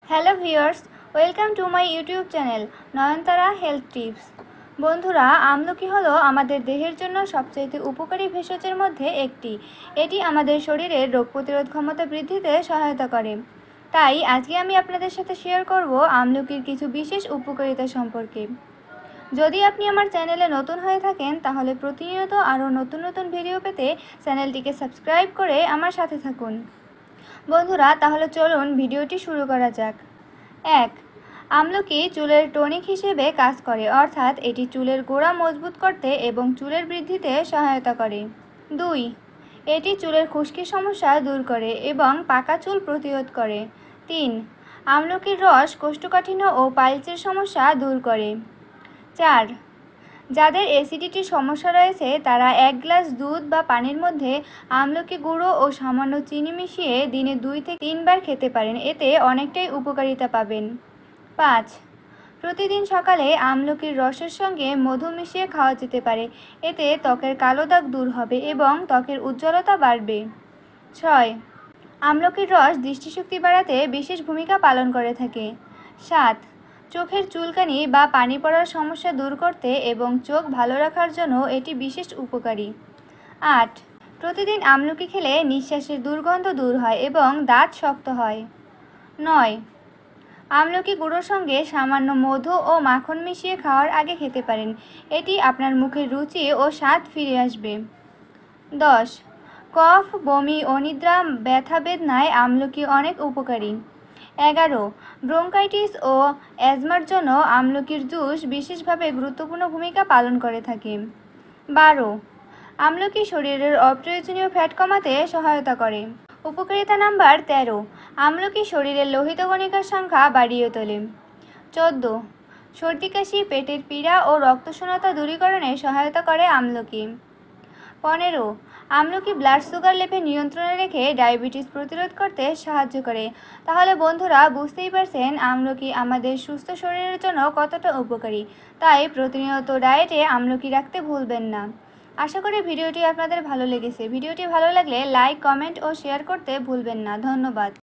Hello viewers, welcome to my YouTube channel Nayantara health tips. বন্ধুরা, আমলকি হলো আমাদের দেহের জন্য সবচেয়ে উপকারী ভেষজের মধ্যে একটি। এটি আমাদের শরীরের রোগ প্রতিরোধ ক্ষমতা বৃদ্ধিতে সহায়তা করে। তাই আজকে আমি আপনাদের সাথে শেয়ার করব আমলকির কিছু বিশেষ উপকারিতা সম্পর্কে। যদি আপনি আমার চ্যানেলে নতুন হয়ে থাকেন তাহলে প্রতিনিয়ত আরও নতুন নতুন ভিডিও পেতে চ্যানেলটিকে সাবস্ক্রাইব করে আমার সাথে থাকুন। বন্ধুরা, তাহলে চলুন ভিডিওটি শুরু করা যাক। 1. আমলকি চুলের টনিক হিসেবে কাজ করে, অর্থাৎ এটি চুলের গোড়া মজবুত করতে এবং চুলের বৃদ্ধিতে সহায়তা করে। 2. এটি চুলের খুশকির সমস্যা দূর করে এবং পাকা চুল প্রতিরোধ করে। 3. আমলকির রস কোষ্ঠকাঠিন্য ও পাইলসের সমস্যা দূর করে। 4. যাদের অ্যাসিডিটির সমস্যা রয়েছে তারা 1 গ্লাস দুধ বা পানির মধ্যে আমলকি গুঁড়ো ও সামান্য চিনি মিশিয়ে দিনে 2 থেকে 3 বার খেতে পারেন, এতে অনেকটাই উপকারিতা পাবেন। 5. প্রতিদিন সকালে আমলকির রসের সঙ্গে মধু মিশিয়ে খাওয়া যেতে পারে, এতে ত্বকের কালো দাগ দূর হবে এবং ত্বকের উজ্জ্বলতা বাড়বে। 6. আমলকির রস দৃষ্টিশক্তি বাড়াতে বিশেষ ভূমিকা পালন করে থাকে। 7. চোখের চুলকানি বা পানি পড়ার সমস্যা দূর করতে এবং চোখ ভালো রাখার জন্য এটি বিশেষ উপকারী। 8. প্রতিদিন আমলকি খেলে নিঃশ্বাসের দুর্গন্ধ দূর হয় এবং দাঁত শক্ত হয়। 9. আমলকি গুঁড়োর সঙ্গে সামান্য মধু ও মাখন মিশিয়ে খাওয়ার আগে খেতে পারেন, এটি আপনার মুখের রুচি ও স্বাদ ফিরে আসবে। 10. কফ, বমি, অনিদ্রা, ব্যথা বেদনায় আমলকি অনেক উপকারী। 11. ব্রঙ্কাইটিস ও অ্যাজমার জন্য আমলকির জুস বিশেষভাবে গুরুত্বপূর্ণ ভূমিকা পালন করে থাকে। 12. আমলকি শরীরের অপ্রয়োজনীয় ফ্যাট কমাতে সহায়তা করে। উপকারিতা নাম্বার 13. আমলকি শরীরের লোহিত কণিকার সংখ্যা বাড়িয়ে তোলে। 14. সর্দি কাশি, পেটের পীড়া ও রক্তশূন্যতা দূরীকরণে সহায়তা করে আমলকি। 15. আমলকি ব্লাড সুগার লেভেল নিয়ন্ত্রণে রেখে ডায়াবেটিস প্রতিরোধ করতে সাহায্য করে। তাহলে বন্ধুরা, বুঝতেই পারছেন আমলকি আমাদের সুস্থ শরীরের জন্য কতটা উপকারী। তাই প্রতিনিয়ত ডায়েটে আমলকি রাখতে ভুলবেন না। আশা করি ভিডিওটি আপনাদের ভালো লেগেছে। ভিডিওটি ভালো লাগলে লাইক, কমেন্ট ও শেয়ার করতে ভুলবেন না। ধন্যবাদ।